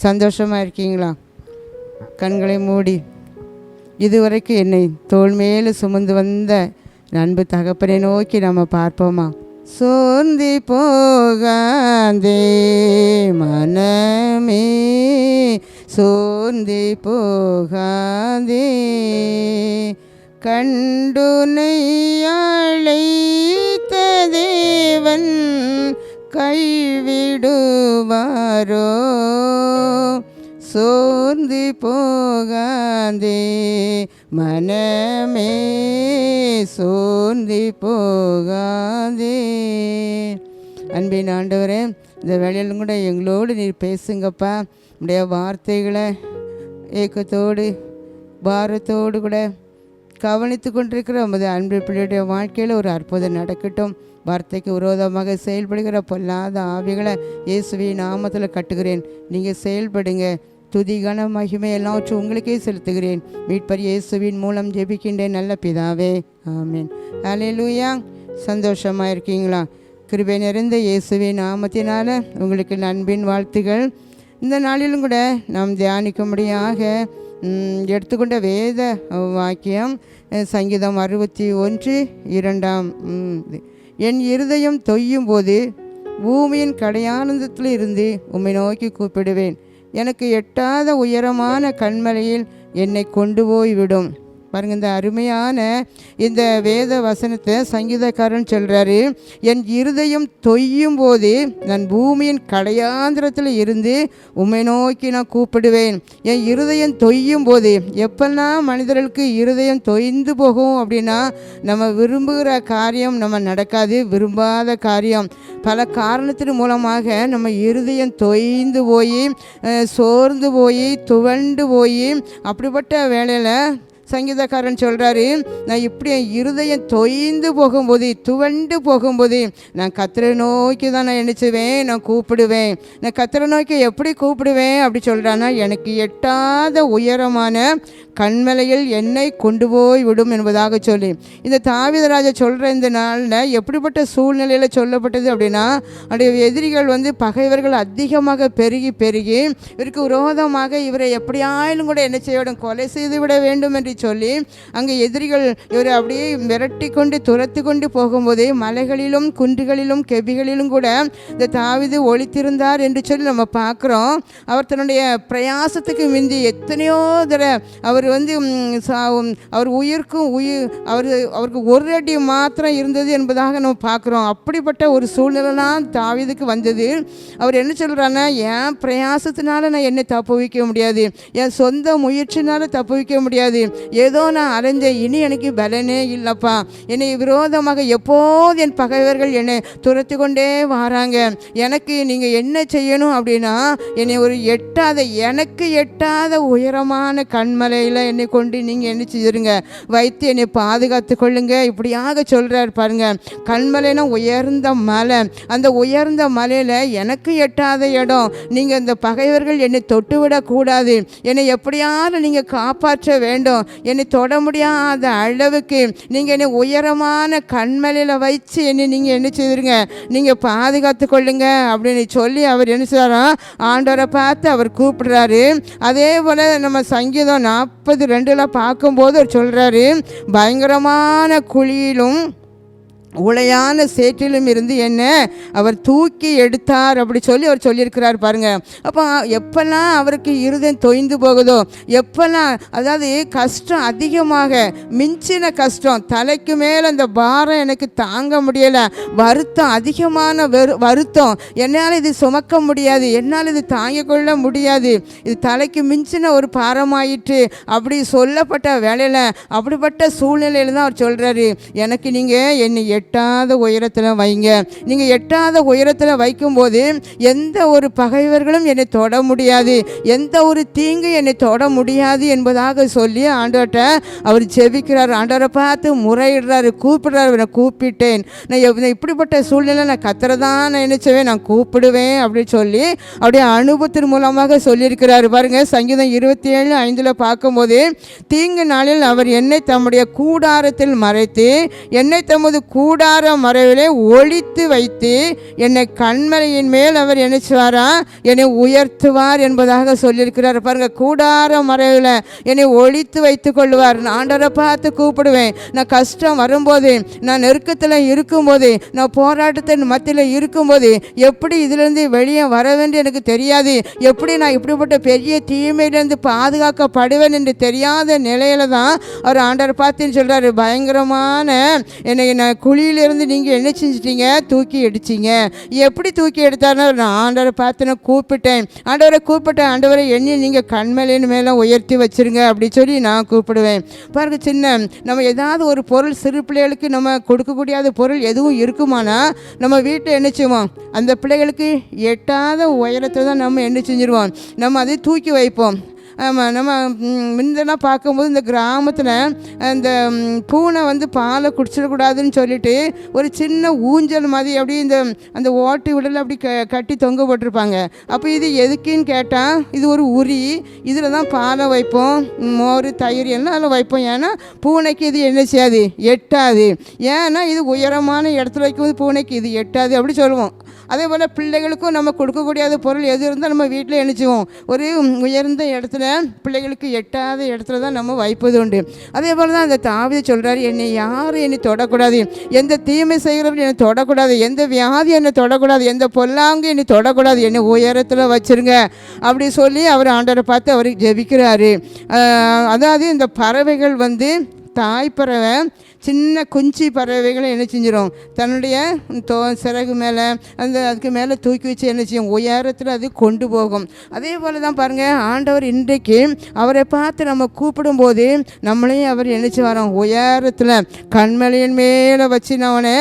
சந்தோஷமாக இருக்கீங்களா? கண்களை மூடி இதுவரைக்கும் என்னை தோள் மேலே சுமந்து வந்த அன்பு தகப்பனை நோக்கி நம்ம பார்ப்போமா? சோர்ந்து போகாதே மனமே, சோர்ந்து போகாதே, கண்டுனை அழைத்த தேவன் கைவிடுவாரோ? சோர்ந்து போகாதே மனமே, சோர்ந்து போகாதே. அன்பின் ஆண்டவரே, இந்த வேளையிலும் கூட எங்களோடு நீர் பேசுங்கப்பா. உடைய வார்த்தைகளை ஏக்கத்தோடு பாரத்தோடு கூட கவனித்து கொண்டிருக்கிற உமது அன்பு பிள்ளையுடைய வாழ்க்கையில் ஒரு அற்புதம் நடக்கட்டும். வார்த்தைக்கு விரோதமாக செயல்படுகிற பொல்லாத ஆவிகளை இயேசுவின் நாமத்தில் கட்டுகிறேன். நீங்கள் செயல்படுங்க. துதி கன மகிமை எல்லாவற்றும் உங்களுக்கே செலுத்துகிறேன். மீட்பர் இயேசுவின் மூலம் ஜெபிக்கின்றேன் நல்ல பிதாவே, ஆமீன். அல்லேலூயா. சந்தோஷமாக இருக்கீங்களா? கிருபை நிறைந்த இயேசுவின் நாமத்தினால உங்களுக்கு அன்பின் வாழ்த்துகள். இந்த நாளிலும் கூட நாம் தியானிக்கும்படியாக எடுத்துக்கொண்ட வேத வாக்கியம் சங்கீதம் 61:2. என் இருதயம் தொய்யும் போது பூமியின் கடையானந்தத்தில் இருந்து உம்மை நோக்கி கூப்பிடுவேன். எனக்கு எட்டாத உயரமான கண்மலையில் என்னை கொண்டு போய்விடும். பாருங்க, இந்த அருமையான இந்த வேத வசனத்தை சங்கீதக்காரன் சொல்கிறாரு. என் இருதயம் தொய்யும் போது நான் பூமியின் கடையாந்திரத்தில் இருந்து உம்மை நோக்கி நான் கூப்பிடுவேன். என் இருதயம் தொய்யும் போது, எப்பெல்லாம் மனிதர்களுக்கு இருதயம் தொய்ந்து போகும் அப்படின்னா, நம்ம விரும்புகிற காரியம் நம்ம நடக்காது. விரும்பாத காரியம் பல காரணத்தின் மூலமாக நம்ம இருதயம் தொய்ந்து போய் சோர்ந்து போய் துவண்டு போய் அப்படிப்பட்ட வேளையில் சங்கீதக்காரன் சொல்கிறாரு, நான் இப்படி என் இருதயம் தொய்ந்து போகும்போது துவண்டு போகும்போது நான் கர்த்தரை நோக்கி தான் நான் நினச்சுவேன், நான் கூப்பிடுவேன். நான் கர்த்தரை நோக்கி எப்படி கூப்பிடுவேன் அப்படி சொல்கிறான்னா, எனக்கு எட்டாத உயரமான கண்மலையில் என்னை கொண்டு போய் விடும் என்பதாக சொல்லி இந்த தாவீதுராஜா சொல்கிற இந்த நாளில் எப்படிப்பட்ட சூழ்நிலையில் சொல்லப்பட்டது அப்படின்னா, அவருடைய எதிரிகள் பகைவர்கள் அதிகமாக பெருகி பெருகி இவருக்கு விரோதமாக இவரை எப்படியாயிலும் கூட என்ன செய்யணும், கொலை செய்து விட வேண்டும் என்று சொல்லி அங்கே எதிரிகள் இவரை அப்படியே மிரட்டி கொண்டு துரத்து கொண்டு போகும்போதே மலைகளிலும் குன்றுகளிலும் கெபிகளிலும் கூட இந்த தாவீது ஒளித்திருந்தார் என்று சொல்லி நம்ம பார்க்குறோம். அவர் தன்னுடைய பிரயாசத்துக்கு மிந்தி எத்தனையோ தடவை அவர் அவர் உயிர்க்கும் அவருக்கு ஒரு அடி மாத்திரம் இருந்தது என்பதாக நம்ம பார்க்குறோம். அப்படிப்பட்ட ஒரு சூழ்நிலைலாம் தாவீதுக்கு வந்தது. அவர் என்ன சொல்கிறான்னா, என் பிரயாசத்தினால நான் என்னை தப்புவிக்க முடியாது, என் சொந்த முயற்சினால தப்புவிக்க முடியாது, ஏதோ நான் அலைஞ்ச இனி எனக்கு பலனே இல்லைப்பா, என்னை விரோதமாக எப்போது என் பகைவர்கள் என்னை துரத்து கொண்டே வராங்க. எனக்கு நீங்கள் என்ன செய்யணும் அப்படின்னா, என்னை ஒரு எனக்கு எட்டாத உயரமான கண்மலையில் என்னை கொண்டு நீங்கள் என்ன செய்யுங்க, வைத்து என்னை பாதுகாத்து கொள்ளுங்க. இப்படியாக சொல்கிறார் பாருங்க. கண்மலைனா உயர்ந்த மலை, அந்த உயர்ந்த மலையில் எனக்கு எட்டாத இடம், நீங்கள் இந்த பகைவர்கள் என்னை தொட்டுவிடக்கூடாது, என்னை எப்படியாவது நீங்கள் காப்பாற்ற வேண்டும், என்னை தொட முடியாத அளவுக்கு நீங்கள் என்னை உயரமான கண்மலையில் வச்சு என்னை நீங்கள் என்ன செய்திருங்க, நீங்கள் பாதுகாத்து கொள்ளுங்க அப்படின்னு சொல்லி அவர் என்ன செய்கிறாரோ, ஆண்டவரை பார்த்து அவர் கூப்பிடுறாரு. அதே போல் நம்ம சங்கீதம் 42 பார்க்கும்போது அவர் சொல்கிறாரு, பயங்கரமான குழியிலும் உளையான சேற்றிலும் இருந்து என்ன அவர் தூக்கி எடுத்தார் அப்படி சொல்லி அவர் சொல்லியிருக்கிறார் பாருங்க. அப்போ எப்பெல்லாம் அவருக்கு இருதயம் தொய்ந்து போகுதோ, எப்பெல்லாம் அதாவது கஷ்டம் அதிகமாக மிஞ்சின கஷ்டம், தலைக்கு மேலே அந்த பாரம் எனக்கு தாங்க முடியலை, வருத்தம் அதிகமான வருத்தம், என்னால் இது சுமக்க முடியாது, என்னால் இது தாங்க கொள்ள முடியாது, இது தலைக்கு மிஞ்சின ஒரு பாரமாயிற்று அப்படி சொல்லப்பட்ட வேலையில் அப்படிப்பட்ட சூழ்நிலையில் தான் அவர் சொல்கிறாரு, எனக்கு நீங்கள் என்னை எட்டாத உயரத்தில் வைங்க. நீங்கள் எட்டாத உயரத்தில் வைக்கும்போது எந்த ஒரு பகைவர்களும் என்னை தொட முடியாது, எந்த ஒரு தீங்கு என்னை தொட முடியாது என்பதாக சொல்லி ஆண்டவர்கிட்ட அவர் ஜெபிக்கிறார். ஆண்டவரை பார்த்து முறையிடுறாரு, கூப்பிடுறாரு. நான் கூப்பிட்டேன், நான் இப்படிப்பட்ட சூழ்நிலை நான் கத்துறதான் நான் நினைச்சவேன், நான் கூப்பிடுவேன் அப்படின்னு சொல்லி அப்படியே அனுபவத்தின் மூலமாக சொல்லியிருக்கிறாரு பாருங்க. சங்கீதம் 27:5 பார்க்கும்போது, தீங்கு நாளில் அவர் என்னை தம்முடைய கூடாரத்தில் மறைத்து என்னை தமது கூடார மறைவிலே ஒளித்து வைத்து என்னை கண்மலையின் மேல் அவர் நினைச்சுவாரா என்னை உயர்த்துவார் என்பதாக சொல்லியிருக்கிறார். பாருங்க, கூடார மறைவில் என்னை ஒளித்து வைத்து கொள்வார். நான் ஆண்டவரை பார்த்து கூப்பிடுவேன். நான் கஷ்டம் வரும்போது, நான் நெருக்கத்தில் இருக்கும்போது, நான் போராட்டத்தின் மத்தியில் இருக்கும்போது, எப்படி இதிலிருந்து வெளியே வர வேண்டும் எனக்கு தெரியாது, எப்படி நான் இப்படிப்பட்ட பெரிய தீமையிலிருந்து பாதுகாக்கப்படுவேன் என்று தெரியாத நிலையில தான் அவர் ஆண்டவரை பார்த்துன்னு சொல்கிறாரு, பயங்கரமான என்னை நான் குழியிலிருந்து நீங்கள் என்ன செஞ்சிட்டீங்க, தூக்கி எடுத்தீங்க. எப்படி தூக்கி எடுத்தாருன்னா, நான் ஆண்டவரை பார்த்து நான் கூப்பிட்டேன். ஆண்டவரை கூப்பிட்டேன், ஆண்டவரை எண்ணி நீங்கள் கண்மலையின் மேலே உயர்த்தி வச்சுருங்க அப்படி சொல்லி நான் கூப்பிடுவேன். பாருங்க, சின்ன நம்ம ஏதாவது ஒரு பொருள் சிறு பிள்ளைகளுக்கு நம்ம கொடுக்கக்கூடியாத பொருள் எதுவும் இருக்குமானா நம்ம வீட்டில் என்ன செய்வோம், அந்த பிள்ளைகளுக்கு எட்டாத உயரத்தில் தான் நம்ம என்ன செஞ்சிருவோம், நம்ம அதை தூக்கி வைப்போம். ஆமாம், நம்ம முன்னெல்லாம் பார்க்கும்போது இந்த கிராமத்தில் அந்த பூனை வந்து பாலை குடிச்சிடக்கூடாதுன்னு சொல்லிட்டு ஒரு சின்ன ஊஞ்சல் மாதிரி அப்படியே அந்த ஓட்டு விடல அப்படி கட்டி தொங்க போட்டிருப்பாங்க. அப்போ இது எதுக்குன்னு கேட்டால், இது ஒரு உரி, இதில் தான் பாலை வைப்போம், மோர் தயிர் எல்லாம் அதில் வைப்போம். ஏன்னா பூனைக்கு இது என்ன செய்யாது, எட்டாது. ஏன்னா இது உயரமான இடத்துல வைக்கும்போது பூனைக்கு இது எட்டாது அப்படி சொல்லுவோம். அதே போல் பிள்ளைகளுக்கும் நம்ம கொடுக்கக்கூடியாத பொருள் எது இருந்தால் நம்ம வீட்டில் நினச்சிவோம், ஒரு உயர்ந்த இடத்துல பிள்ளைகளுக்கு எட்டாத இடத்துல தான் நம்ம வைப்பது உண்டு. அதே போல் தான் அந்த தாவீது சொல்கிறாரு, என்னை யாரும் என்னை தொடக்கூடாது, எந்த தீமை செய்கிறவர்கள் என்னை தொடக்கூடாது, எந்த வியாதி என்னை தொடக்கூடாது, எந்த பொல்லாங்கு என்னை தொடக்கூடாது, என்னை உயரத்தில் வச்சுருங்க அப்படி சொல்லி அவர் ஆண்டவரை பார்த்து அவருக்கு ஜெபிக்கிறாரு. அதாவது இந்த பறவைகள் வந்து தாய்ப்பறவை சின்ன குஞ்சு பறவைகளை என்ன செஞ்சிடும், தன்னுடைய சிறகு மேலே அதுக்கு மேலே தூக்கி வச்சு என்ன செய்யும், உயரத்தில் அது கொண்டு போகும். அதே போல் தான் பாருங்கள், ஆண்டவர் இன்றைக்கு அவரை பார்த்து நம்ம கூப்பிடும்போது நம்மளையும் அவர் நினச்சி வரோம், உயரத்தில் கண்மலையின் மேலே வச்சு நான் அவனை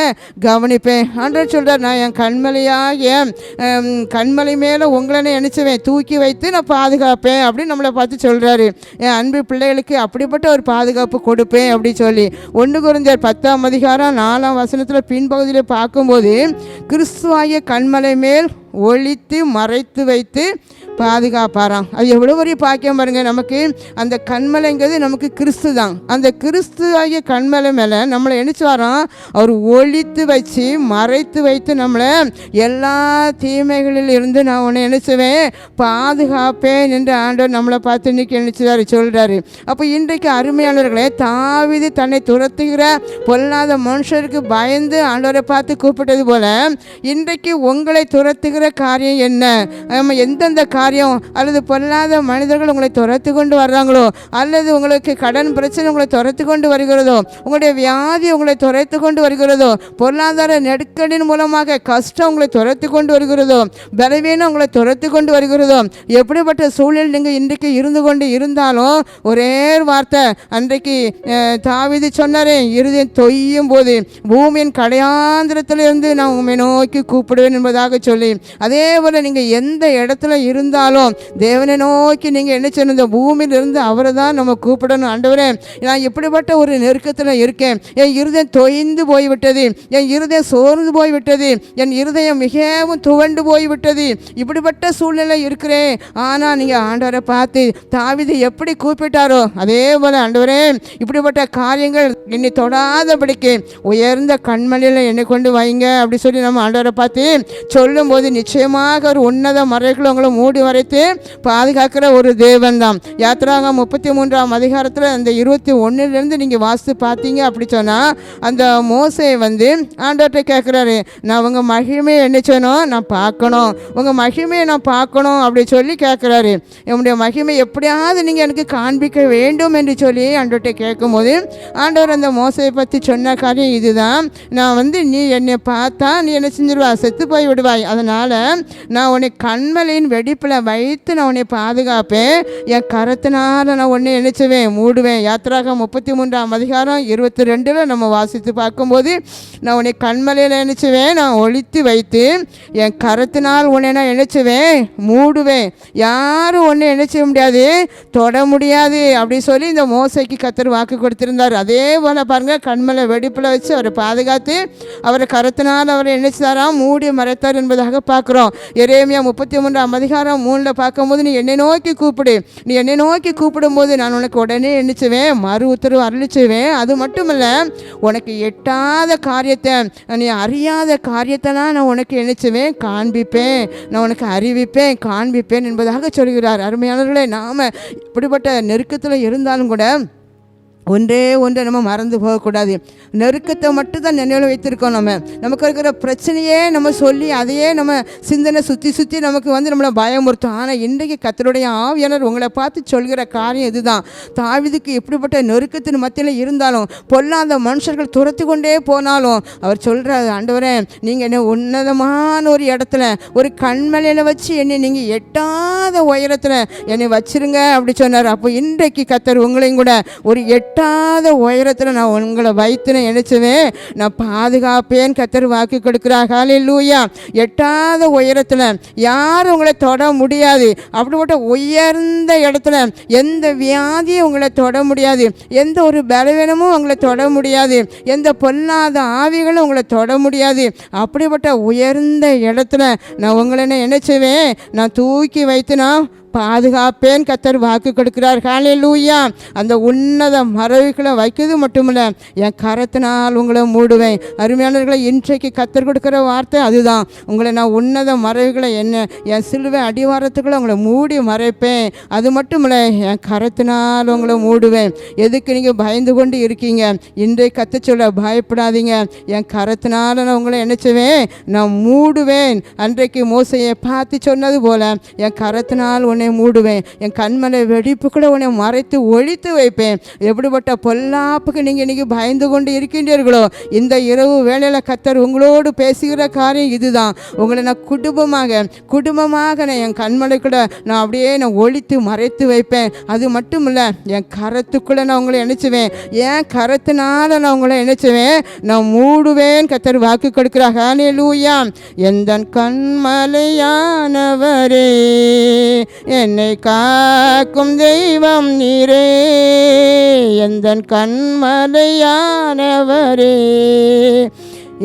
கவனிப்பேன். ஆண்டவர் சொல்கிறார், நான் என் கண்மலை மேலே உங்களை நினச்சுவேன், தூக்கி வைத்து நான் பாதுகாப்பேன் அப்படின்னு நம்மளை பார்த்து சொல்கிறாரு. என் அன்பு பிள்ளைகளுக்கு அப்படிப்பட்ட ஒரு பாதுகாப்பு கொடுப்பேன் அப்படி சொல்லி 1 கொரிந்தியர் 10:4 பின்பகுதியில் பார்க்கும்போது, கிறிஸ்துவாகிய கண்மலை மேல் ஒளித்து மறைத்து வைத்து பாதுகாப்பாராம். அது எவ்வளோ பெரிய பாக்கியம் பாருங்க. நமக்கு அந்த கண்மலைங்கிறது நமக்கு கிறிஸ்து தான். அந்த கிறிஸ்து ஆகிய கண்மலை மேலே நம்மளை நினச்சி வரோம், அவர் ஒளித்து வச்சு மறைத்து வைத்து நம்மளை எல்லா தீமைகளில் இருந்து நான் உன்னை நினச்சுவேன் பாதுகாப்பேன் என்று ஆண்டவர் நம்மளை பார்த்து இன்றைக்கி நினச்சிதாரு சொல்கிறாரு. அப்போ இன்றைக்கு அருமையானவர்களே, தாவீது தன்னை துரத்துகிற பொல்லாத மனுஷருக்கு பயந்து ஆண்டவரை பார்த்து கூப்பிட்டது போல, இன்றைக்கு உங்களை துரத்துகிற காரியம் என்ன, எந்தெந்த காரியம் அல்லது பொல்லாத மனிதர்கள் உங்களை துரத்து கொண்டு வர்றாங்களோ, அல்லது உங்களுக்கு கடன் பிரச்சனை உங்களை துரத்து கொண்டு வருகிறதோ, உங்களுடைய வியாதி உங்களை துரத்து கொண்டு வருகிறதோ, பொருளாதார நெருக்கடியின் மூலமாக கஷ்டம் உங்களை துரத்து கொண்டு வருகிறதோ, பலவீனம் உங்களை துரத்து கொண்டு வருகிறதோ, எப்படிப்பட்ட சூழல் நீங்கள் இன்றைக்கு இருந்து கொண்டு இருந்தாலும் ஒரே வார்த்தை அன்றைக்கு தாவீது சொன்னாரே, இருதயம் தொய்யும் போது பூமியின் கடையாந்திரத்திலிருந்து நான் உண்மை நோக்கி கூப்பிடுவேன் என்பதாக சொல்லி, அதே போல் நீங்கள் எந்த இடத்துல இருந்தாலும் தேவனை நோக்கி நீங்கள் என்ன செய்யணும், இந்த பூமியிலிருந்து அவரை தான் நம்ம கூப்பிடணும். ஆண்டவரே, நான் இப்படிப்பட்ட ஒரு நெருக்கத்தில் இருக்கேன், என் இருதயம் தொய்ந்து போய்விட்டது, என் இருதயம் சோர்ந்து போய்விட்டது, என் இருதயம் மிகவும் துவண்டு போய்விட்டது, இப்படிப்பட்ட சூழ்நிலை இருக்கிறேன். ஆனால் நீங்கள் ஆண்டவரை பார்த்து தாவீது எப்படி கூப்பிட்டாரோ அதே போல், ஆண்டவரே இப்படிப்பட்ட காரியங்கள் என்னை தொடாதபடிக்கு உயர்ந்த கண்மலையில் என்னை கொண்டு வைங்க அப்படி சொல்லி நம்ம ஆண்டவரை பார்த்து சொல்லும்போது நிச்சயமாக ஒரு உன்னத மறைகளை உங்களை மூடி வரைத்து பாதுகாக்கிற ஒரு தேவன் தான். யாத்திராகமம் 33 அந்த 21 நீங்கள் வாசித்து பார்த்தீங்க அப்படி சொன்னால், அந்த மோசே வந்து ஆண்டவர்கிட்ட கேட்குறாரு, நான் உங்கள் மகிமையை என்ன செய்யணும், நான் பார்க்கணும், உங்கள் மகிமையை நான் பார்க்கணும் அப்படி சொல்லி கேட்குறாரு. என்னுடைய மகிமை எப்படியாவது நீங்கள் எனக்கு காண்பிக்க வேண்டும் என்று சொல்லி ஆண்டவர்கிட்ட கேட்கும்போது, ஆண்டவர் அந்த மோசையை பற்றி சொன்ன காரியம் இதுதான், நான் வந்து நீ என்னை பார்த்தா நீ என்ன செஞ்சிருவா, செத்து போய் விடுவாய், அதனால் நான் உன்னை கண்மலையின் வெடிப்பில் வைத்து நான் உன்னை பாதுகாப்பேன், என் கரத்தினால் நான் உன்னை நினைச்சுவேன் மூடுவேன். யாத்திராகமம் 33:22 நம்ம வாசித்து பார்க்கும்போது, நான் உன்னை கண்மலையில் நினைச்சுவேன், நான் ஒளித்து வைத்து என் கரத்தினால் உன்னை நான் நினைச்சுவேன் மூடுவேன், யாரும் உன்னை நினைச்ச முடியாது, தொட முடியாது அப்படி சொல்லி இந்த மோசைக்கு கர்த்தர் வாக்கு கொடுத்திருந்தார். அதே போல் பாருங்கள், கண்மலை வெடிப்பில் வச்சு அவரை பாதுகாத்து அவரை கரத்தினால் அவரை நினைச்சாராம் மூடி மறைத்தார் என்பதாக பார்க்குறோம். எரேமியா 33 3 பார்க்கும்போது நீ என்னை நோக்கி கூப்பிடு, நீ என்னை நோக்கி கூப்பிடும்போது நான் உனக்கு உடனே எண்ணிச்சுவேன், மறு உத்தரவு அருளிச்சுவேன். அது மட்டும் இல்லை, உனக்கு எட்டாத காரியத்தை, நீ அறியாத காரியத்தெல்லாம் நான் உனக்கு எண்ணிச்சுவேன், காண்பிப்பேன், நான் உனக்கு அறிவிப்பேன், காண்பிப்பேன் என்பதாக சொல்கிறார். அருமையானவர்களே, நாம் இப்படிப்பட்ட நெருக்கத்தில் இருந்தாலும் கூட ஒன்றே நம்ம மறந்து போகக்கூடாது. நெருக்கத்தை மட்டும் தான் நினைவில் வைத்திருக்கோம். நமக்கு இருக்கிற பிரச்சனையே நம்ம சொல்லி அதையே நம்ம சிந்தனை சுற்றி நமக்கு நம்மளை பயமுறுத்தும். ஆனால் இன்றைக்கு கர்த்தருடைய ஆவியானவர் உங்களை பார்த்து சொல்கிற காரியம் இதுதான். தாவீதுக்கு எப்படிப்பட்ட நெருக்கத்தின் மத்தியில் இருந்தாலும், பொல்லாத மனுஷர்கள் துரத்து கொண்டே போனாலும் அவர் சொல்கிறார், ஆண்டவரே நீங்கள் என்ன உன்னதமான ஒரு இடத்துல, ஒரு கண்மலையில் வச்சு என்னை நீங்கள் எட்டாத உயரத்தில் என்னை வச்சிருங்க அப்படி சொன்னார். அப்போ இன்றைக்கு கர்த்தர் உங்களையும் கூட ஒரு எட்டாத உயரத்தில் நான் உங்களை வைத்துன்னு நினைச்சுவேன், நான் பாதுகாப்பேன் கர்த்தர் வாக்கு கொடுக்கிறார். ஹல்லேலூயா. எட்டாத உயரத்தில் யாரும் உங்களை தொட முடியாது. அப்படிப்பட்ட உயர்ந்த இடத்துல எந்த வியாதியும் உங்களை தொட முடியாது, எந்த ஒரு பலவீனமும் உங்களை தொட முடியாது, எந்த பொல்லாத ஆவிகளும் உங்களை தொட முடியாது. அப்படிப்பட்ட உயர்ந்த இடத்துல நான் உங்களை நினைச்சுவேன், நான் தூக்கி வைத்து நான் பாதுகாப்பேன் கர்த்தர் வாக்கு கொடுக்கிறார். ஹல்லேலூயா. அந்த உன்னத மறைவுகளை வைக்கிறது மட்டுமில்ல, என் கரத்தினால் உங்களை மூடுவேன். அருமையானவர்களை, இன்றைக்கு கர்த்தர் கொடுக்குற வார்த்தை அதுதான். உங்களை நான் உன்னத மறைவுகளை என் சிலுவை அடிவாரத்துக்குள்ள உங்களை மூடி மறைப்பேன். அது மட்டுமில்ல, என் கரத்தினால் உங்களை மூடுவேன். எதுக்கு நீங்கள் பயந்து கொண்டு இருக்கீங்க? இன்றைக்கு கத்த சொல்ல பயப்படாதீங்க, என் கரத்தினால் நான் உங்களை நினைச்சுவேன், நான் மூடுவேன். அன்றைக்கு மோசையை பார்த்து சொன்னது போல என் கரத்தினால் உன்னை மூடுவேன், என் கண்மலை வெடிப்பு கூட உன்னை மறைத்து ஒழித்து வைப்பேன். எப்படிப்பட்ட பொல்லாப்புக்கு நீங்கள் இன்றைக்கி பயந்து கொண்டு இருக்கின்றீர்களோ, இந்த இரவு வேளையில் கர்த்தர் உங்களோடு பேசுகிற காரியம் இதுதான். உங்களை நான் குடும்பமாக நான் என் கண்மலை கூட நான் அப்படியே நான் ஒழித்து மறைத்து வைப்பேன். அது மட்டும் இல்லை, என் கரத்துக்குள்ளே நான் உங்களை நினைச்சுவேன், என் கரத்தினால நான் உங்களை நினைச்சுவேன், நான் மூடுவேன் கர்த்தர் வாக்கு கொடுக்கிறார். ஹல்லேலூயா. எந்த கண்மலையானவரே, என்னை காக்கும் தெய்வம் நீரே, எந்தன் கண்மலையானவரே,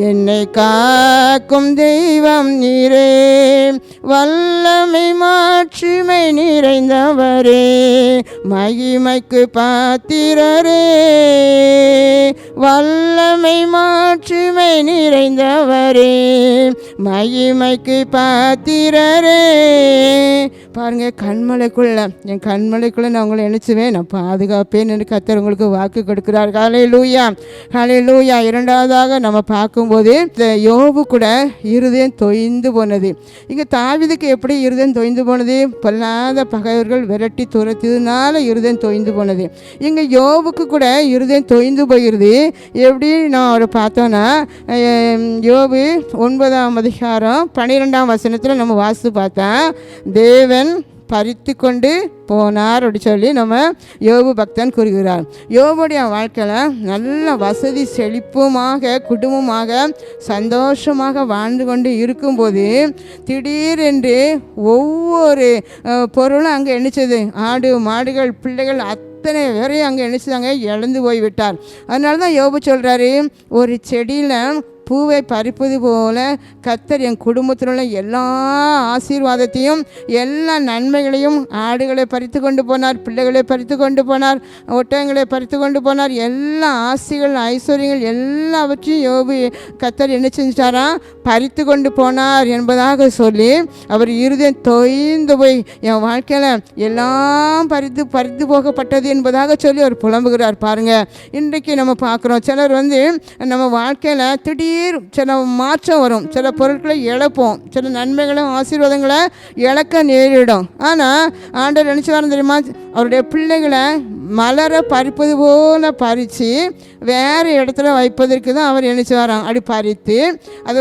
என்னை காக்கும் தெய்வம் நீரே, வல்லமை மாட்சிமை நிறைந்தவரே, மகிமைக்கு பாத்திரரே, வல்லமை மாட்சிமை நிறைந்தவரே, மகிமைக்கு பாத்திரரே. பாருங்க, என் கண்மலைக்குள்ள நான் உங்களை நினைச்சுவேன், நான் பாதுகாப்பேன் என்று கர்த்தர் உங்களுக்கு வாக்கு கொடுக்கிறார். ஹல்லேலூயா. ஹல்லேலூயா. இரண்டாவதாக நம்ம பார்க்கும்போது யோபு கூட இருதயம் தொய்ந்து போனது. இங்கே தாவீதுக்கு எப்படி இருதயம் தொய்ந்து போனது? பொல்லாத பகைவர்கள் விரட்டி துரத்தியதுனால இருதயம் தொய்ந்து போனது. இங்கே யோபுக்கு கூட இருதயம் தொய்ந்து போகிறது. எப்படி நான் அவரை பார்த்தோன்னா, யோபு 9ஆம் அதிகாரம் 12ஆம் வசனத்தில் நம்ம வாசித்து பார்த்தா, தேவன் பறித்து கொண்டு போனார் அப்படி சொல்லி நம்ம யோபு பக்தன் கூறுகிறார். யோபுடைய வாழ்க்கையில் நல்ல வசதி செழிப்புமாக குடும்பமாக சந்தோஷமாக வாழ்ந்து கொண்டு இருக்கும்போது திடீரென்று ஒவ்வொரு பொருளும் அங்கே எண்ணிச்சது, ஆடு மாடுகள் பிள்ளைகள் அத்தனை பேரையும் அங்கே எண்ணிச்சாங்க, இழந்து போய்விட்டார். அதனால தான் யோபு சொல்கிறாரு, ஒரு செடியில் பூவை பறிப்பது போல கர்த்தர் என் குடும்பத்தில் உள்ள எல்லா ஆசீர்வாதத்தையும் எல்லா நன்மைகளையும், ஆடுகளை பறித்து கொண்டு போனார், பிள்ளைகளை பறித்து கொண்டு போனார், ஒட்டகங்களை பறித்து கொண்டு போனார், எல்லா ஆசைகள் ஐஸ்வர்யங்கள் எல்லாவற்றையும் யோபு கர்த்தர் என்ன செஞ்சிட்டாரா? பறித்து கொண்டு போனார் என்பதாக சொல்லி அவர் இருதயம் தொய்ந்து போய் என் வாழ்க்கையில் எல்லாம் பறித்து போகப்பட்டது என்பதாக சொல்லி அவர் புலம்புகிறார். பாருங்கள், இன்றைக்கு நம்ம பார்க்குறோம், சிலர் நம்ம வாழ்க்கையில் திடீர் சில மாற்றம் வரும், சில பொருட்களை இழப்போம், சில நன்மைகளும் ஆசீர்வாதங்களை இழக்க நேரிடும். ஆனால் ஆண்டவர் நினச்சி வர தெரியுமா? அவருடைய பிள்ளைகளை மலரை பறிப்பது போல பறித்து வேறு இடத்துல வைப்பதற்கு தான் அவர் நினச்சி வராங்க. அப்படி பறித்து அது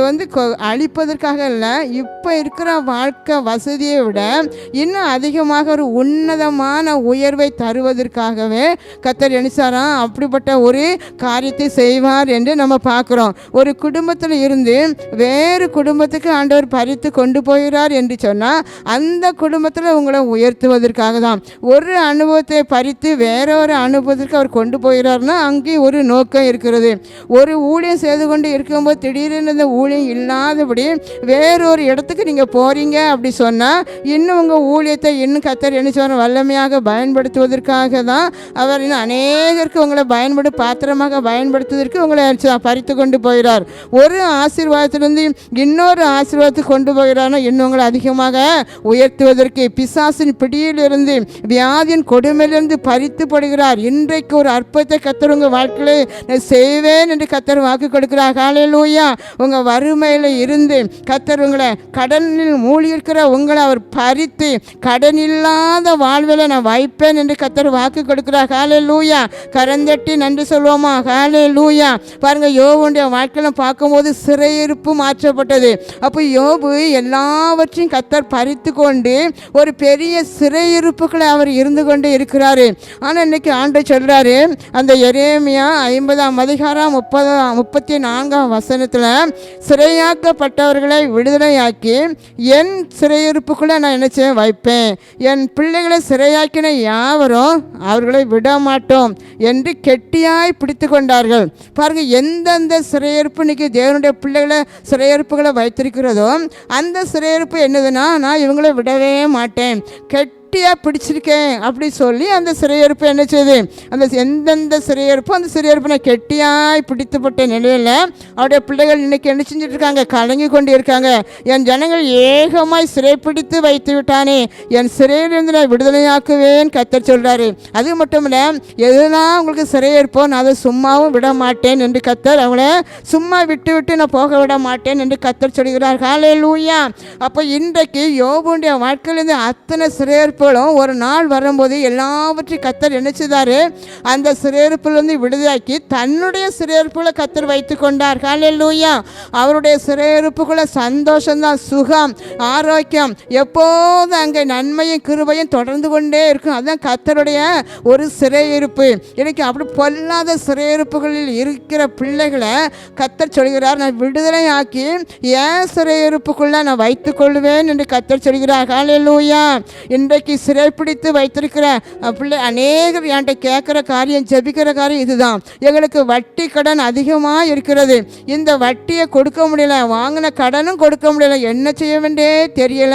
அழிப்பதற்காக இல்லை, இப்போ இருக்கிற வாழ்க்கை வசதியை விட இன்னும் அதிகமாக ஒரு உன்னதமான உயர்வை தருவதற்காகவே கர்த்தர் நினைச்சாராம் அப்படிப்பட்ட ஒரு காரியத்தை செய்வார் என்று நம்ம பார்க்குறோம். ஒரு குடும்பத்தில் இருந்து வேறு குடும்பத்துக்கு ஆண்டவர் பறித்து கொண்டு போகிறார் என்று சொன்னால் அந்த குடும்பத்தில் உங்களை உயர்த்துவதற்காக தான். ஒரு அனுபவத்தை பறித்து வேறொரு அனுபவத்திற்கு அவர் கொண்டு போகிறார்னா அங்கே ஒரு நோக்கம் இருக்கிறது. ஒரு ஊழியம் செய்து கொண்டு இருக்கும்போது திடீரென்று இந்த ஊழியம் இல்லாதபடி வேறொரு இடத்துக்கு நீங்கள் போகிறீங்க அப்படி சொன்னால் இன்னும் உங்கள் ஊழியத்தை இன்னும் கர்த்தர் என்ன சொன்ன வல்லமையாக பயன்படுத்துவதற்காக தான் அவர் இன்னும் அநேகருக்கு உங்களை பாத்திரமாக பயன்படுத்துவதற்கு உங்களை பறித்து கொண்டு போகிறார். ஒரு ஆசீர்வாதத்திலிருந்து இன்னொரு ஆசீர்வாதத்துக்கு கொண்டு போகிறார்னா இன்னும் உங்களை அதிகமாக உயர்த்துவதற்கு பிசாசின் பிடியிலிருந்து வியாதியின் கொடுமையிலிருந்து பறித்து போடுகிறார். இன்றைக்கு ஒரு அற்புதத்தை கர்த்தர் உங்கள் வாழ்க்கையில செய்வேன் என்று கர்த்தர் வாக்கு கொடுக்கிறார். ஹல்லேலூயா. உங்கள் வறுமையில் இருந்து கர்த்தர் உங்களை கடனில் மூழ்கியிருக்கிற உங்களை அவர் பறித்து கடன் இல்லாத வாழ்வில் நான் வைப்பேன் என்று கர்த்தர் வாக்கு கொடுக்கிறார். ஹல்லேலூயா. கரந்தட்டி நன்றி சொல்வோமா? ஹல்லேலூயா. பாருங்க, யோபுடைய வாழ்க்கையில் பார்க்கும்போது சிறையிருப்பு மாற்றப்பட்டது. அப்போ யோபு எல்லாவற்றையும் கர்த்தர் பறித்து கொண்டு ஒரு பெரிய சிறையிருப்புகளை அவர் இருந்து கொண்டு இருக்கிறாரு. ஆனால் இன்னைக்கு ஆண்டவர் சொல்றாரு, அந்த எரேமியா 50ஆம் அதிகாரம் 34ஆம் வசனத்தில் சிறையாக்கப்பட்டவர்களை விடுதலையாக்கி என் சிறையிருப்புக்குள்ளே நான் என்ன செய்ய வைப்பேன், என் பிள்ளைகளை சிறையாக்கின யாவரும் அவர்களை விட மாட்டோம் என்று கெட்டியாய் பிடித்து கொண்டார்கள். பாருங்க, எந்தெந்த சிறையிருப்பு இன்னைக்கு தேவனுடைய பிள்ளைகளை சிறையிருப்புகளை வைத்திருக்கிறதோ அந்த சிறையிருப்பு என்னதுன்னா, நான் இவங்களை விடவே மாட்டேன், கெட்டியாக பிடிச்சிருக்கேன் அப்படி சொல்லி அந்த சிறையிருப்பு என்ன செய்யுது, அந்த எந்தெந்த சிறையிருப்போ அந்த சிறையிருப்பு நான் கெட்டியாய் பிடித்துப்பட்ட நிலையில் அவருடைய பிள்ளைகள் இன்னைக்கு என்ன செஞ்சுட்டு இருக்காங்க, கலங்கி கொண்டு இருக்காங்க. என் ஜனங்கள் ஏகமாய் சிறைப்பிடித்து வைத்து விட்டானே, என் சிறையிலிருந்து நான் விடுதலையாக்குவேன் கர்த்தர் சொல்கிறாரு. அது மட்டும் இல்லை, எதுனா உங்களுக்கு சிறையிருப்போ நான் அதை சும்மாவும் விட மாட்டேன் என்று கர்த்தர் அவங்கள சும்மா விட்டு நான் போக விட மாட்டேன் என்று கர்த்தர் சொல்கிறார். ஹல்லேலூயா. அப்போ இன்றைக்கு யோபுடைய வாழ்க்கையிலேருந்து அத்தனை சிறையிருப்பு ஒரு நாள் வரும்போது எல்லாவற்றையும் கர்த்தர் என்ன செய்தாரு, அந்த சிறையிருப்பிலிருந்து விடுதலாக்கி தன்னுடைய சிறையிருப்புகளை கர்த்தர் வைத்து கொண்டார். ஹல்லேலூயா. அவருடைய சிறையிருப்புக்குள்ள சந்தோஷம்தான், சுகம், ஆரோக்கியம், எப்போதும் அங்கே நன்மையும் கிருபையும் தொடர்ந்து கொண்டே இருக்கும். அதுதான் கர்த்தருடைய ஒரு சிறையிருப்பு. இன்னைக்கு அப்படி பொல்லாத சிறையிருப்புகளில் இருக்கிற பிள்ளைகளை கர்த்தர் சொல்கிறார், நான் விடுதலை ஆக்கி ஏன் சிறையிருப்புக்குள்ள நான் வைத்துக் கொள்வேன் என்று கர்த்தர் சொல்கிறார். ஹல்லேலூயா. இன்றைக்கு சிறைப்பிடித்து வைத்திருக்கிற பிள்ளை அநேகர் என்கிட்ட கேட்குற காரியம், ஜெபிக்கிற காரியம் இதுதான், எங்களுக்கு வட்டி கடன் அதிகமாக இருக்கிறது, இந்த வட்டியை கொடுக்க முடியல, வாங்கின கடனும் கொடுக்க முடியல, என்ன செய்ய வேண்டிய தெரியல,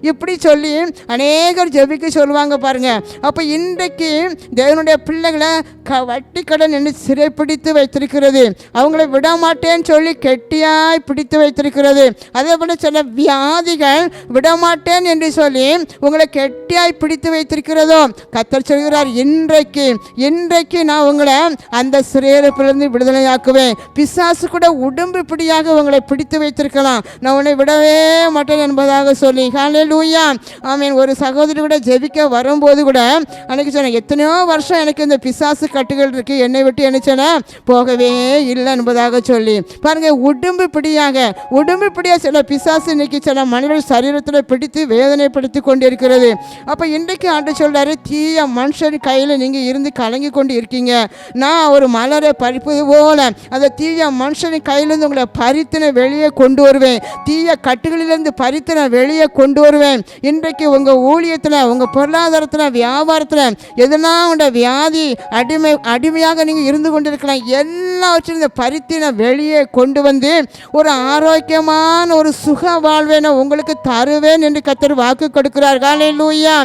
இப்படி சொல்லி அநேகர் ஜெபிக்க சொல்லுவாங்க பாருங்க. அப்போ இன்றைக்கு தேவனுடைய பிள்ளைகளை வட்டி கடன் என்று சிறைப்பிடித்து வைத்திருக்கிறது, அவங்களை விட மாட்டேன்னு சொல்லி கெட்டியாய் பிடித்து வைத்திருக்கிறது. அதே போல சில வியாதிகள் விடமாட்டேன் என்று சொல்லி உங்களை கெட்டியாய் பிடித்து வைத்திருக்கிறதோ கர்த்தர் சொல்கிறார், இன்றைக்கு நான் உங்களை அந்த சிறையிருப்பிலிருந்து விடுதலையாக்குவேன். பிசாசு கூட உடம்பு பிடியாக உங்களை பிடித்து வைத்திருக்கலாம், நான் உன்னை விடவே மாட்டேன் என்பதாக சொல்லி. ஹல்லேலூயா. ஆமீன். ஒரு சகோதரி கூட ஜெபிக்க வரும்போது கூட அன்னைக்கு சொன்னேன், எத்தனையோ வருஷம் எனக்கு இந்த பிசாசு கட்டுகள் இருக்கு, என்னை விட்டு என்ன சொன்னேன் போகவே இல்லை என்பதாக சொல்லி. பாருங்க, உடம்பு பிடியாக சில பிசாசு இன்னைக்கு சில மனிதர்கள் சரீரத்தில் பிடித்து வேதனைப்படுத்தி கொண்டிருக்கிறது. அப்போ இன்றைக்கு ஆண்டவர் சொல்கிறாரு, தீய மனுஷன் கையில் நீங்கள் இருந்து கலங்கி கொண்டு இருக்கீங்க, நான் ஒரு மலரை பறிப்பது போல அந்த தீய மனுஷனின் கையிலேருந்து உங்களை பறித்து வெளியே கொண்டு வருவேன், தீய கட்டுகளிலிருந்து பறித்து நான் வெளியே கொண்டு வருவேன். இன்றைக்கு உங்கள் ஊழியத்தில், உங்கள் பொருளாதாரத்தில், வியாபாரத்தில் எதுனா உங்களோட வியாதி அடிமையாக நீங்கள் இருந்து கொண்டிருக்கலாம், எல்லாவற்றையும் இந்த பறித்து நான் வெளியே கொண்டு வந்து ஒரு ஆரோக்கியமான ஒரு சுக வாழ்வை நான் உங்களுக்கு தருவேன் என்று கர்த்தர் வாக்கு கொடுக்கிறார். ஹல்லேலூயா.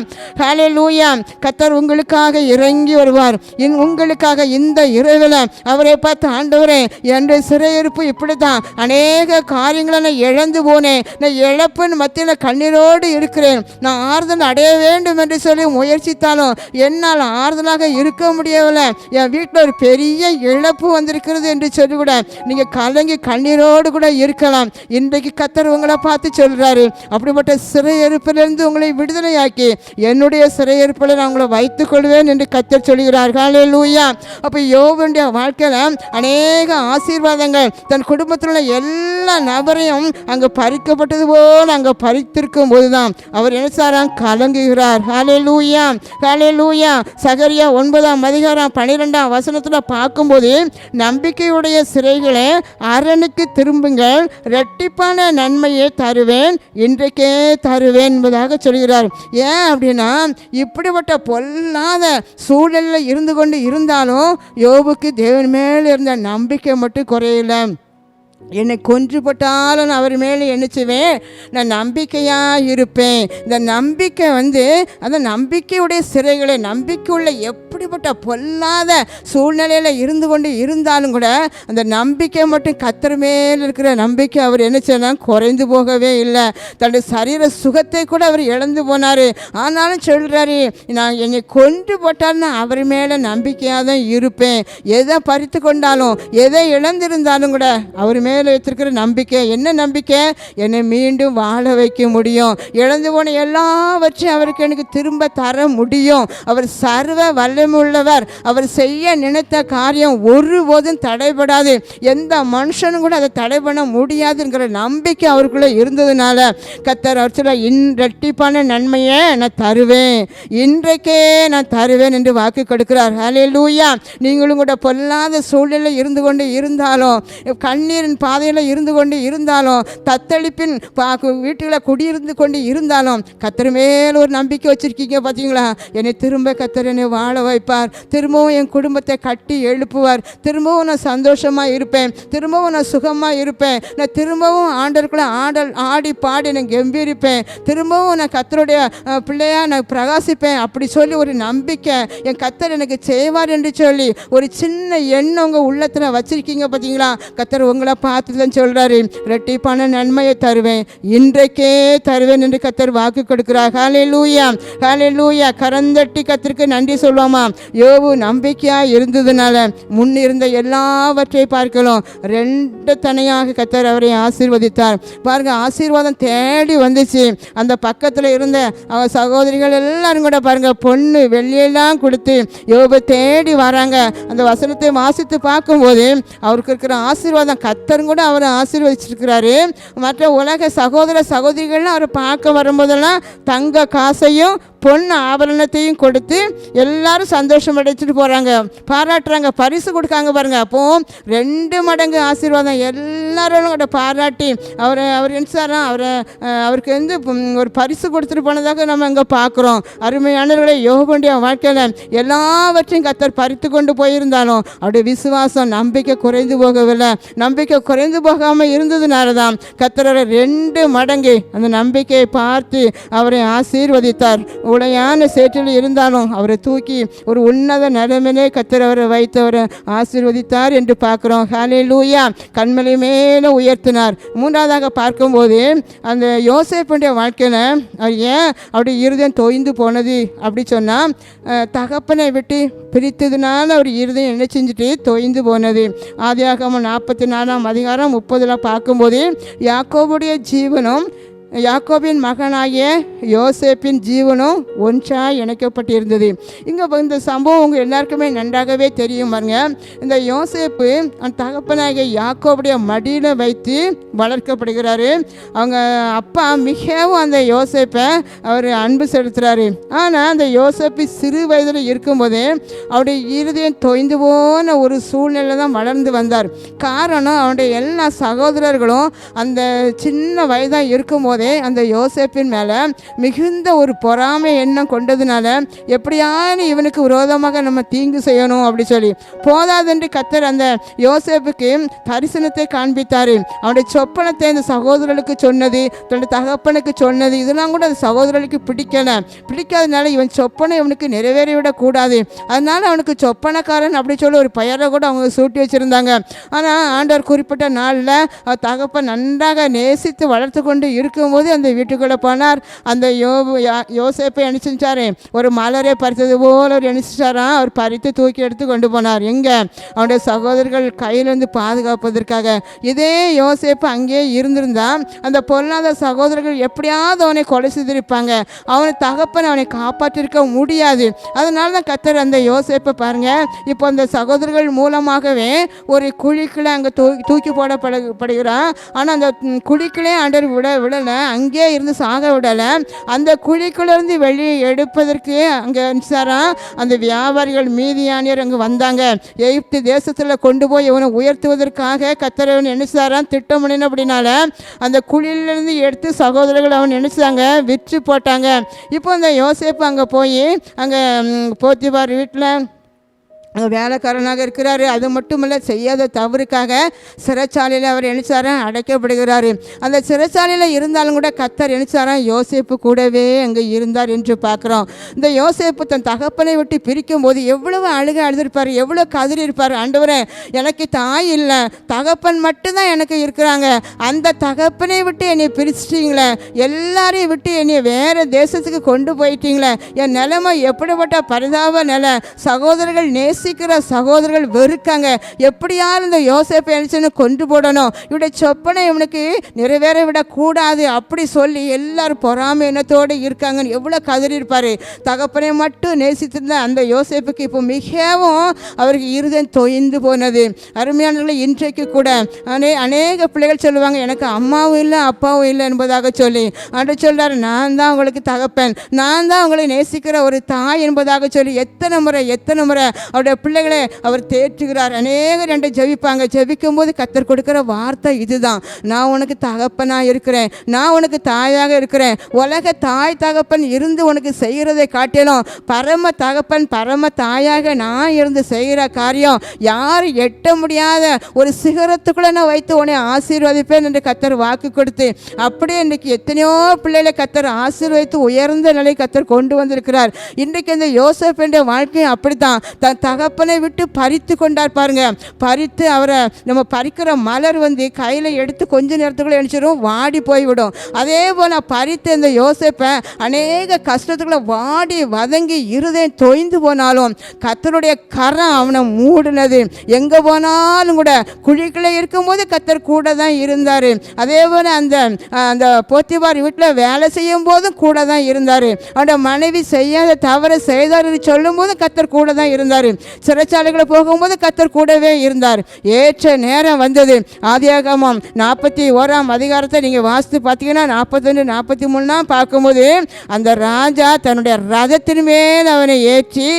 ஹல்லேலூயா. கர்த்தர் உங்களுக்காக இறங்கி வருவார். உங்களுக்காக இந்த இரவில் அவரை பார்த்து, ஆண்டவரே, என்னுடைய சிறையிருப்பு இப்படி தான், அநேக காரியங்களை நான் இழந்து போனேன், நான் இழப்பின் மத்தியில் கண்ணீரோடு இருக்கிறேன், நான் ஆறுதல் அடைய வேண்டும் என்று சொல்லி முயற்சித்தாலும் என்னால் ஆறுதலாக இருக்க முடியவில்லை, என் வீட்டில் ஒரு பெரிய இழப்பு வந்திருக்கிறது என்று சொல்லி கூட நீங்கள் கலங்கி கண்ணீரோடு கூட இருக்கலாம். இன்றைக்கு கர்த்தர் உங்களை பார்த்து சொல்கிறாரு, அப்படிப்பட்ட சிறையிருப்பிலிருந்து உங்களை விடுதலையாக்கி என்னுடைய சிறையிருப்பில் நான் உங்களை வைத்துக் கொள்வேன் என்று கர்த்தர் சொல்கிறார். ஹல்லேலூயா. அப்போ யோபுடைய வாழ்க்கையில் அநேக ஆசீர்வாதங்கள் தன் குடும்பத்தில் உள்ள எல்லா நபரையும் அங்கே பறிக்கப்பட்டது போல் அங்கே பறித்திருக்கும் போதுதான் அவர் நினைச்சாராம் கலங்குகிறார். ஹல்லேலூயா, ஹல்லேலூயா. சகரியா 9:12 பார்க்கும்போது நம்பிக்கையுடைய சிறைகளே அரணுக்கு திரும்புங்கள், இரட்டிப்பான நன்மையை தருவேன், இன்றைக்கே தருவேன் என்பதாக சொல்கிறார். ஏன் அப்படின்னா இப்படிப்பட்ட பொல்லாத சூழலில் இருந்து கொண்டு இருந்தாலும் யோபுக்கு தேவன் மேலே இருந்த நம்பிக்கை மட்டும் குறையல. என்னை கொன்று போட்டாலும் நான் அவர் மேலே என்னச்சுவேன், நான் நம்பிக்கையாக இருப்பேன். இந்த நம்பிக்கை அந்த நம்பிக்கையுடைய சிறைகளை நம்பிக்கையுள்ள எப்படிப்பட்ட பொல்லாத சூழ்நிலையில் இருந்து கொண்டு இருந்தாலும் கூட அந்த நம்பிக்கை மட்டும் கர்த்தர் மேல் இருக்கிற நம்பிக்கை அவர் என்னச்சுன்னா குறைந்து போகவே இல்லை. தன்னுடைய சரீர சுகத்தை கூட அவர் இழந்து போனார். ஆனாலும் சொல்கிறாரு, நான் என்னை கொன்று போட்டாலும் நான் அவர் மேலே நம்பிக்கையாக தான் இருப்பேன். எதை பறித்து கொண்டாலும் எதை இழந்திருந்தாலும் கூட அவர் மேலே வைத்திருக்கிற நம்பிக்கை என்ன நம்பிக்கை, என்னை மீண்டும் வாழ வைக்க முடியும், இழந்து போன எல்லாவற்றையும் அவருக்கு எனக்கு திரும்ப தர முடியும். அவர் சர்வ வல்லமையுள்ளவர். அவர் செய்ய நினைத்த காரியம் ஒருபோதும் தடைபடாது. எந்த மனுஷனும் கூட அதை தடை பண்ண முடியாதுங்கிற நம்பிக்கை அவருக்குள்ளே இருந்ததுனால கர்த்தர் அவர் சொல்ல, இரட்டிப்பான நன்மையை நான் தருவேன், இன்றைக்கே நான் தருவேன் என்று வாக்கு கொடுக்கிறார். ஹல்லேலூயா. நீங்களும் கூட பொல்லாத சூழ்நிலையில் இருந்து கொண்டு இருந்தாலும், கண்ணீரின் பாதையில் இருந்து கொண்டு இருந்தாலும், தத்தளிப்பின் வீட்டுகளை குடியிருந்து கொண்டு இருந்தாலும் கர்த்தர் மேல் ஒரு நம்பிக்கை வச்சுருக்கீங்க பார்த்தீங்களா? என்னை திரும்ப கர்த்தர் என்னை வாழ வைப்பார், திரும்பவும் என் குடும்பத்தை கட்டி எழுப்புவார், திரும்பவும் நான் சந்தோஷமாக இருப்பேன், திரும்பவும் நான் சுகமாக இருப்பேன், நான் திரும்பவும் ஆண்டவருக்குள்ள ஆடி பாடி நான் கம்பீரிப்பேன், திரும்பவும் நான் கர்த்தருடைய பிள்ளையாக நான் பிரகாசிப்பேன். அப்படி சொல்லி ஒரு நம்பிக்கை என் கர்த்தர் எனக்கு செய்வார் என்று சொல்லி ஒரு சின்ன எண்ணம் உங்கள் உள்ளத்தில் வச்சுருக்கீங்க பார்த்தீங்களா? கர்த்தர் உங்களை பார்த்து தான் சொல்கிறாரு, இரட்டிப்பான நன்மையை தருவேன், இன்றைக்கே தருவேன் என்று கர்த்தர் வாக்கு கொடுக்கிறார். ஹல்லேலூயா, ஹல்லேலூயா. கரந்தட்டி கர்த்தருக்கு நன்றி சொல்லுவோமா? யோபு நம்பிக்கையாக இருந்ததுனால முன்னிருந்த எல்லாவற்றை பார்க்கலாம் 2 தனியாக கர்த்தர் அவரை ஆசீர்வதித்தார். பாருங்க, ஆசீர்வாதம் தேடி வந்துச்சு. அந்த பக்கத்தில் இருந்த அவர் சகோதரிகள் எல்லாரும் கூட பாருங்க பொண்ணு வெள்ளியெல்லாம் கொடுத்து யோபு தேடி வராங்க. அந்த வசனத்தை வாசித்து பார்க்கும்போது அவருக்கு இருக்கிற ஆசீர்வாதம் கர்த்தரும் கூட அவரை ஆசீர்வதிச்சிருக்கிறாரு. மற்ற உலக சகோதர சகோதரிகள்லாம் அவரை பார்க்க வரும்போதெல்லாம் தங்க காசையும் பொன் ஆபரணத்தையும் கொடுத்து எல்லாரும் சந்தோஷம் அடைச்சிட்டு போகிறாங்க, பாராட்டுறாங்க, பரிசு கொடுக்காங்க பாருங்கள். அப்போது 2 மடங்கு ஆசீர்வாதம் எல்லாரும் கூட பாராட்டி அவர் நினச்சாராம் அவருக்கு ஒரு பரிசு கொடுத்துட்டு போனதாக நம்ம இங்கே பார்க்குறோம். அருமையானவர்களை யோபுடைய வாழ்க்கையில் எல்லாவற்றையும் கர்த்தர் பறித்து கொண்டு போயிருந்தாலும் அவருடைய விசுவாசம் நம்பிக்கை குறைந்து போகவில்லை. நம்பிக்கை குறைந்து போகாமல் இருந்ததுனால தான் கர்த்தர் 2 மடங்கு அந்த நம்பிக்கையை பார்த்து அவரை ஆசீர்வதித்தார். உடையான சேற்றில் இருந்தாலும் அவரை தூக்கி ஒரு உன்னத நிலைமையிலே கர்த்தர் அவரை வைத்து அவரை ஆசீர்வதித்தார் என்று பார்க்குறோம். ஹல்லேலூயா. கண்மலை மேலே உயர்த்தினார். 3வதாக பார்க்கும்போது அந்த யோசேப்புடைய வாழ்க்கையில் அவர் ஏன் அவருடைய இருதயம் தொய்ந்து போனது அப்படி சொன்னால், தகப்பனை விட்டு பிரித்ததுனால அவர் இருதயம் என்ன செஞ்சுட்டு தொய்ந்து போனது. ஆதியாகமம் 44:30 பார்க்கும்போது யாக்கோபுடைய ஜீவனும் யாக்கோபின் மகனாகிய யோசேப்பின் ஜீவனும் ஒன்றாக இணைக்கப்பட்டிருந்தது. இங்கே இந்த சம்பவம் உங்கள் எல்லாருக்குமே நன்றாகவே தெரியும் பாருங்க. இந்த யோசேப்பு அந்த தகப்பனாகிய யாக்கோபுடைய மடியில் வைத்து வளர்க்கப்படுகிறாரு. அவங்க அப்பா மிகவும் அந்த யோசேப்பை அவர் அன்பு செலுத்துகிறாரு. ஆனால் அந்த யோசேப்பு சிறு வயதில் இருக்கும்போதே அவருடைய இருதயம் தொய்ந்து போன ஒரு சூழ்நிலை தான் வளர்ந்து வந்தார். காரணம், அவனுடைய எல்லா சகோதரர்களும் அந்த சின்ன வயதாக இருக்கும்போது அந்த யோசேப்பின் மேலே மிகுந்த ஒரு பொறாமை எண்ணம் கொண்டதுனால எப்படியாவது இவனுக்கு விரோதமாக நம்ம தீங்கு செய்யணும் அப்படி சொல்லி போதாதென்று கர்த்தர் அந்த யோசேப்புக்கு தரிசனத்தை காண்பித்தார். அவனுடைய சொப்பனத்தை அந்த சகோதரர்களுக்கு சொன்னது, தன்னுடைய தகப்பனுக்கு சொன்னது, இதெல்லாம் கூட அந்த சகோதரர்களுக்கு பிடிக்காதனால இவன் சொப்பனை இவனுக்கு நிறைவேறிவிடக்கூடாது, அதனால அவனுக்கு சொப்பனக்காரன் அப்படி சொல்லி ஒரு பெயரை கூட அவங்க சூட்டி வச்சுருந்தாங்க. ஆனால் ஆண்டவர் குறிப்பிட்ட நாளில் தகப்பன் நன்றாக நேசித்து வளர்த்து கொண்டு இருக்கும் இருக்கும்போது அந்த வீட்டுக்குள்ளே போனார். அந்த யோசேப்பை என்ன செஞ்சார், ஒரு மலரை பறித்தது போல் அவர் என்ன செஞ்சாராம், அவர் பறித்து தூக்கி எடுத்து கொண்டு போனார். எங்கே, அவனுடைய சகோதரர்கள் கையிலிருந்து பாதுகாப்பதற்காக. இதே யோசேப்பு அங்கேயே இருந்திருந்தான் அந்த பொல்லாத சகோதரர்கள் எப்படியாவது அவனை கொலை செய்திருப்பாங்க. அவனை தகப்பன் அவனை காப்பாற்றிருக்க முடியாது. அதனால தான் கர்த்தர் அந்த யோசேப்பை பாருங்க, இப்போ அந்த சகோதரர்கள் மூலமாகவே ஒரு குழிக்குள்ளே அங்கே தூக்கி போடப்படுகிறான். ஆனால் அந்த குழிக்குள்ளே ஆண்டவர் விடலை, அங்கேயே இருந்து சாக விடலை. அந்த குழிக்குள்ளேருந்து வெளியே எடுப்பதற்கு அங்கே அந்த வியாபாரிகள் மீதியானியர் அங்கே வந்தாங்க. எகிப்து தேசத்தில் கொண்டு போய் இவனை உயர்த்துவதற்காக கர்த்தர் நினைச்சாரான் திட்டம் பண்ணின. அப்படின்னால அந்த குழியிலிருந்து எடுத்து சகோதரர்கள் அவன் நினைச்சாங்க, விற்று போட்டாங்க. இப்போ அந்த யோசேப்பு அங்கே போய் அங்கே போத்திபார் வீட்டில் வேலைக்காரனாக இருக்கிறாரு. அது மட்டும் இல்லை, செய்யாத தவறுக்காக சிறைச்சாலையில் அவர் நினைச்சாரான் அடைக்கப்படுகிறாரு. அந்த சிறைச்சாலையில் இருந்தாலும் கூட கர்த்தர் நினைச்சாரான் யோசேப்பு கூடவே அங்கே இருந்தார் என்று பார்க்குறோம். இந்த யோசேப்பு தன் தகப்பனை விட்டு பிரிக்கும் போது எவ்வளவு அழுதிருப்பார், எவ்வளோ கதறி இருப்பார். ஆண்டவரே, எனக்கு தாய் இல்லை, தகப்பன் மட்டும்தான் எனக்கு இருக்கிறாங்க. அந்த தகப்பனை விட்டு என்னை பிரிச்சிட்டிங்களே, எல்லாரையும் விட்டு என்னை வேறு தேசத்துக்கு கொண்டு போயிட்டீங்களே, என் நிலைமை எப்படிப்பட்ட பரிதாப நிலை. சகோதரர்கள் நேசிக்கிற சகோதரர்கள் வெறுக்காங்க. எப்படியாவது இந்த யோசேப்பை நினைச்சுன்னு கொண்டு போடணும், இவருடைய சொப்பனை இவனுக்கு நிறைவேற விடக்கூடாது அப்படி சொல்லி எல்லாரும் பொறாமை எண்ணத்தோடு இருக்காங்கன்னு எவ்வளோ கதறி இருப்பார். தகப்பனை மட்டும் நேசித்திருந்த அந்த யோசேப்புக்கு இப்போ மிகவும் அவருக்கு இருதயம் தொய்ந்து போனது. அருமையானவர்களே, இன்றைக்கு கூட அநேக பிள்ளைகள் சொல்லுவாங்க, எனக்கு அம்மாவும் இல்லை அப்பாவும் இல்லை என்பதாக சொல்லி. ஆண்டவர் சொல்றாரு, நான் தான் உங்களுக்கு தகப்பன், நான் தான் உங்களை நேசிக்கிற ஒரு தாய் என்பதாக சொல்லி எத்தனை முறை அவருடைய பிள்ளைகளை அவர் தேற்றுகிறார். அநேகர் என்று ஜெபிப்பாங்க. ஜெபிக்கும் போது கர்த்தர் கொடுக்கிற வார்த்தை இதுதான், நான் உனக்கு தகப்பனாக இருக்கிறேன், நான் உனக்கு தாயாக இருக்கிறேன். உலக தாய் தகப்பன் இருந்து உனக்கு செய்கிறதை காட்டிலும் பரம தகப்பன் பரம தாயாக நான் இருந்து செய்கிற காரியம் யார் எட்ட முடியாத ஒரு சிகரத்துக்குள்ள நான் வைத்து உன்னை ஆசீர்வதிப்பேன் என்று கர்த்தர் வாக்கு கொடுத்து, அப்படியே இன்றைக்கு எத்தனையோ பிள்ளைகளை கர்த்தர் ஆசீர்வதித்து உயர்ந்த நிலை கர்த்தர் கொண்டு வந்திருக்கிறார். இன்றைக்கு இந்த யோசேப்பு என்ற வாழ்க்கையும் அப்படித்தான். தன் தகப்பனை விட்டு பறித்து கொண்டார் பாருங்க. பறித்து அவரை நம்ம பறிக்கிற மலர் கையில் எடுத்து கொஞ்ச நேரத்துக்குள்ள நினைச்சிடும், வாடி போய்விடும். அதே போல் பறித்து இந்த யோசேப்பை அநேக கஷ்டத்துக்குள்ள வாடி வதங்கி இருதயம் தொய்ந்து போனாலும் கர்த்தருடைய கரம் அவனை மூடினது. எங்கே போனாலும் கூட குழிக்குள்ளே இருக்கும்போது கர்த்தர் கூட தான் இருந்தார். அதே போல் அந்த போத்திபார் வீட்டில் வேலை செய்யும் போதும் கூட தான் இருந்தார். அவனோட மனைவி செய்யாத தவறு செய்தார் சொல்லும் போது கர்த்தர் கூட தான் இருந்தார். சிறைச்சாலைகளை போகும்போது கர்த்தர் கூடவே இருந்தார். ஏற்ற நேரம் வந்தது. ஆதியாகமம் 41ஆம் அதிகாரத்தை நீங்கள் வாசித்து பார்த்தீங்கன்னா 42, 43 பார்க்கும்போது அந்த ராஜா தன்னுடைய ரதத்தின் மேல் அவனை ஏற்றி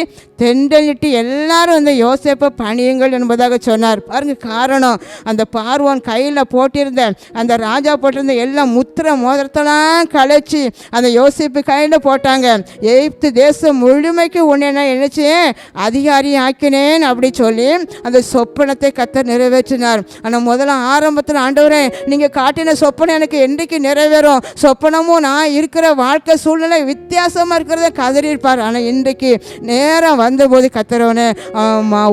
தெண்டலிட்டு எல்லாரும் அந்த யோசேப்பை பணியுங்கள் என்பதாக சொன்னார். பாருங்க, காரணம் அந்த பார்வோன் கையில் போட்டிருந்த அந்த ராஜா போட்டிருந்த எல்லாம் முத்திர மோதிரத்தெல்லாம் கலைச்சி அந்த யோசேப்பு கையில் போட்டாங்க. எகிப்து தேசம் முழுமைக்கு உன்னை நான் நினைச்சேன் அதிகாரி ஆக்கினேன் அப்படி சொல்லி அந்த சொப்பனத்தை கர்த்தர் நிறைவேற்றினார். ஆனால் முதல்ல ஆரம்பத்தில், ஆண்டவரே நீங்கள் காட்டின சொப்பனம் எனக்கு என்றைக்கு நிறைவேறும், சொப்பனமும் நான் இருக்கிற வாழ்க்கை சூழ்நிலை வித்தியாசமாக இருக்கிறத கதறி இருப்பார். ஆனால் இன்றைக்கு நேரம் வந்தபோது கர்த்தரவனை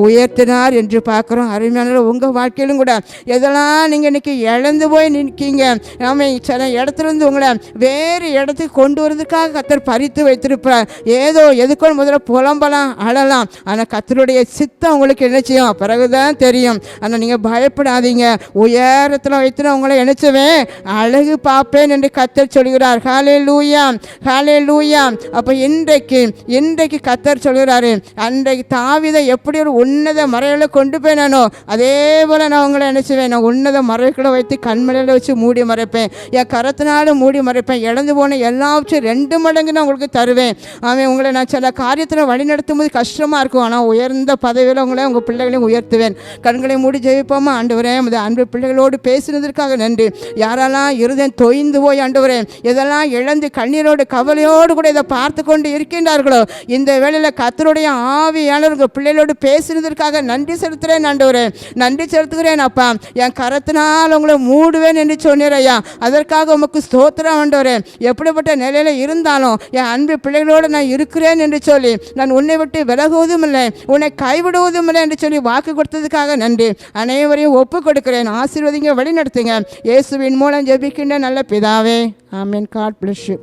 உயர்த்தினார் என்று பார்க்குறோம். அருமையான உங்கள் வாழ்க்கையிலும் கூட எதெல்லாம் நீங்கள் இன்றைக்கி இழந்து போய் நிற்கீங்க, நாம் சில இடத்துலேருந்து உங்களை வேறு இடத்துக்கு கொண்டு வரதுக்காக கர்த்தர் பறித்து வைத்திருப்பார். ஏதோ எதுக்கோ முதல்ல புலம்பலாம், அழலாம். ஆனால் கர்த்தருடைய சித்தம் உங்களுக்கு என்ன செய்யும் பிறகுதான் தெரியும். ஆனால் நீங்கள் பயப்படாதீங்க, உயரத்தில் வைத்து உங்களை நினைச்சவேன் அழகு பார்ப்பேன் என்று கர்த்தர் சொல்கிறார். ஹல்லேலூயா, ஹல்லேலூயா. அப்போ இன்றைக்கு கர்த்தர் சொல்கிறாரு, அன்றைக்கு தாவீதை எப்படி ஒரு உன்னத மறைகளை கொண்டு போயினானோ அதே போல் நான் உங்களை நினைச்சுவேன், நான் உன்னத மறைகளை வைத்து கண்மலையில் வச்சு மூடி மறைப்பேன், என் கரத்தினாலும் மூடி மறைப்பேன், இழந்து போன எல்லாவற்றையும் 2 மடங்கு நான் உங்களுக்கு தருவேன். அவன் உங்களை நான் சில காரியத்தில் வழிநடத்தும் போது கஷ்டமாக இருக்கும், ஆனால் உயர்ந்த பதவியில் உங்களை உங்கள் பிள்ளைகளையும் உயர்த்துவேன். கண்களை மூடி ஜெயிப்போமா? ஆண்டவரே, அந்த அன்பு பிள்ளைகளோடு பேசினதற்காக நன்றி. யாரெல்லாம் இருதயம் தொய்ந்து போய் ஆண்டவரே இதெல்லாம் இழந்து கண்ணீரோடு கவலையோடு கூட இதை பார்த்து கொண்டு இருக்கின்றார்களோ இந்த வேளையில் கர்த்தருடைய ஆவியானவர் உங்கள் பிள்ளைகளோடு பேசுனதற்காக நன்றி செலுத்துகிறேன் ஆண்டவரே. நன்றி செலுத்துகிறேன் அப்பா. என் கரத்தினால் உங்களை மூடுவேன் என்று சொன்னீர் ஐயா. அதற்காக உமக்கு ஸ்தோத்திரம் ஆண்டவரே. எப்படிப்பட்ட நிலையில் இருந்தாலும் என் அன்பு பிள்ளைகளோடு நான் இருக்கிறேன் என்று சொல்லி, நான் உன்னை விட்டு விலகுவதும் இல்லை, உன்னை கைவிடுவதும் இல்லை என்று சொல்லி வாக்கு கொடுத்ததுக்காக நன்றி. அனைவரையும் ஒப்பு கொடுக்கிறேன். ஆசீர்வதிங்க, வழி நடத்துங்க. இயேசுவின் மூலம் ஜெபிக்கின்ற நல்ல பிதாவே, ஆமென். God bless you.